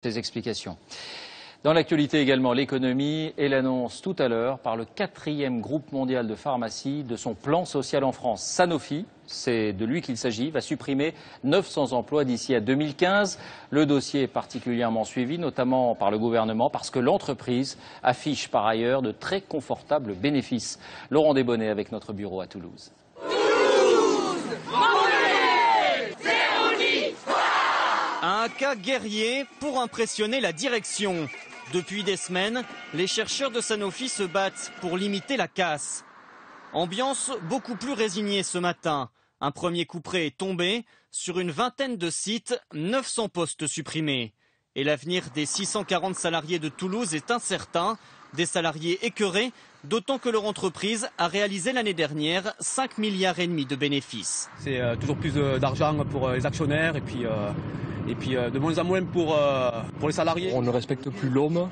Ces explications. Dans l'actualité également, l'économie et l'annonce tout à l'heure par le 4e groupe mondial de pharmacie de son plan social en France. Sanofi, c'est de lui qu'il s'agit, va supprimer 900 emplois d'ici à 2015. Le dossier est particulièrement suivi, notamment par le gouvernement, parce que l'entreprise affiche par ailleurs de très confortables bénéfices. Laurent Desbonnets avec notre bureau à Toulouse. Un cas guerrier pour impressionner la direction. Depuis des semaines, les chercheurs de Sanofi se battent pour limiter la casse. Ambiance beaucoup plus résignée ce matin. Un premier couperet est tombé. Sur une vingtaine de sites, 900 postes supprimés. Et l'avenir des 640 salariés de Toulouse est incertain. Des salariés écœurés, d'autant que leur entreprise a réalisé l'année dernière 5,5 milliards de bénéfices. C'est toujours plus d'argent pour les actionnaires et puis de moins en moins pour les salariés. On ne respecte plus l'homme,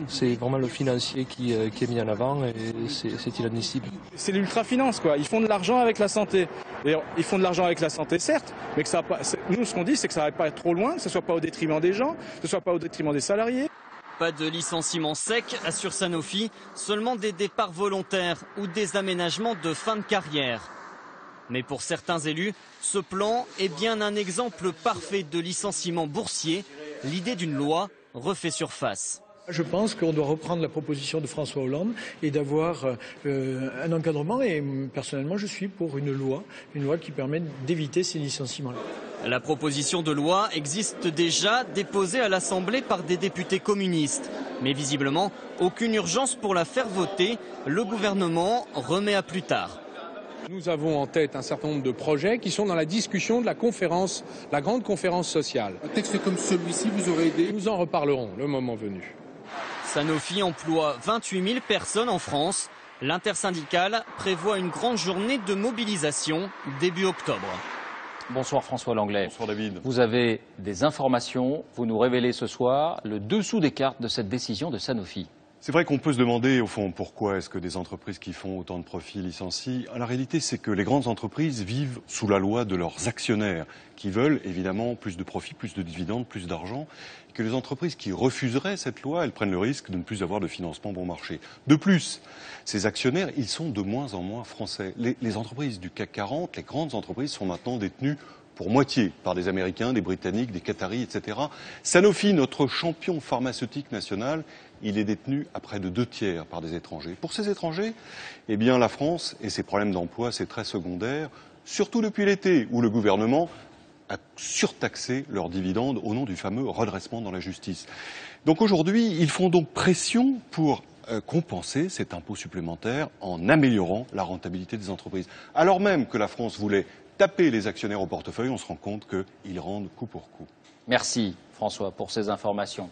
c'est vraiment le financier qui est mis en avant et c'est inadmissible. C'est l'ultra-finance, quoi. Ils font de l'argent avec la santé. D'ailleurs, ils font de l'argent avec la santé, certes, mais que ça pas, nous, ce qu'on dit, c'est que ça n'arrête pas être trop loin, que ce ne soit pas au détriment des gens, que ce ne soit pas au détriment des salariés. Pas de licenciement sec, assure Sanofi, seulement des départs volontaires ou des aménagements de fin de carrière. Mais pour certains élus, ce plan est bien un exemple parfait de licenciement boursier. L'idée d'une loi refait surface. Je pense qu'on doit reprendre la proposition de François Hollande et d'avoir un encadrement. Et personnellement, je suis pour une loi qui permet d'éviter ces licenciements-là. La proposition de loi existe déjà, déposée à l'Assemblée par des députés communistes. Mais visiblement, aucune urgence pour la faire voter. Le gouvernement remet à plus tard. Nous avons en tête un certain nombre de projets qui sont dans la discussion de la conférence, la grande conférence sociale. Un texte comme celui-ci vous aurait aidé? Nous en reparlerons le moment venu. Sanofi emploie 28 000 personnes en France. L'intersyndicale prévoit une grande journée de mobilisation début octobre. Bonsoir François Langlais. Bonsoir David. Vous avez des informations, vous nous révélez ce soir le dessous des cartes de cette décision de Sanofi. C'est vrai qu'on peut se demander, au fond, pourquoi est-ce que des entreprises qui font autant de profits licencient. La réalité, c'est que les grandes entreprises vivent sous la loi de leurs actionnaires, qui veulent évidemment plus de profits, plus de dividendes, plus d'argent, et que les entreprises qui refuseraient cette loi, elles prennent le risque de ne plus avoir de financement bon marché. De plus, ces actionnaires, ils sont de moins en moins français. Les entreprises du CAC 40, les grandes entreprises, sont maintenant détenues pour moitié par des Américains, des Britanniques, des Qataris, etc. Sanofi, notre champion pharmaceutique national, il est détenu à près de 2/3 par des étrangers. Pour ces étrangers, eh bien, la France et ses problèmes d'emploi, c'est très secondaire, surtout depuis l'été, où le gouvernement a surtaxé leurs dividendes au nom du fameux redressement dans la justice. Donc aujourd'hui, ils font donc pression pour compenser cet impôt supplémentaire en améliorant la rentabilité des entreprises. Alors même que la France voulait taper les actionnaires au portefeuille, on se rend compte qu'ils rendent coup pour coup. Merci François pour ces informations.